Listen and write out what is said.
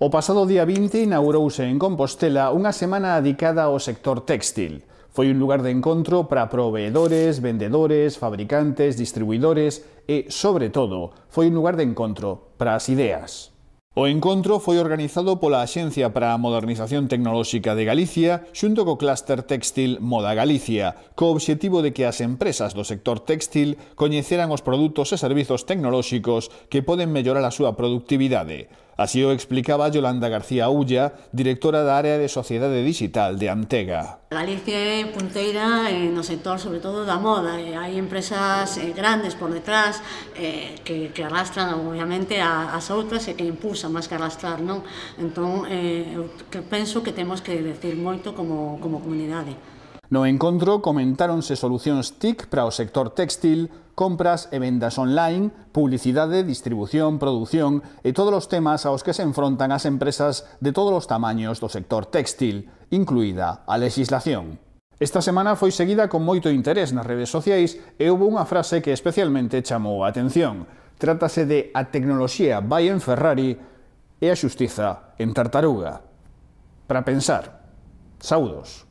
O pasado día 20 inaugurouse en Compostela unha semana dedicada ao sector téxtil. Foi un lugar de encontro para proveedores, vendedores, fabricantes, distribuidores e, sobre todo, foi un lugar de encontro para as ideas. O encontro foi organizado pola Axencia para a Modernización Tecnolóxica de Galicia xunto co clúster téxtil Moda Galicia, co obxectivo de que as empresas do sector téxtil coñeceran os produtos e servizos tecnolóxicos que poden mellorar a súa productividade. Así o explicaba Yolanda García Ulla, directora da área de Sociedade Digital de Antega. Galicia é punteira no sector, sobre todo, da moda. Hai empresas grandes por detrás que arrastran, obviamente, as outras e que impulsan máis que arrastrar, non? Entón, eu penso que temos que decir moito como comunidade. No encontro comentáronse solucións TIC para o sector téxtil, compras e vendas online, publicidade, distribución, produción e todos os temas aos que se enfrontan as empresas de todos os tamaños do sector téxtil, incluída a legislación. Esta semana foi seguida con moito interés nas redes sociais e houve unha frase que especialmente chamou a atención. Trátase de "a tecnoloxía vai en Ferrari e a xustiza en tartaruga". Para pensar. Saúdos.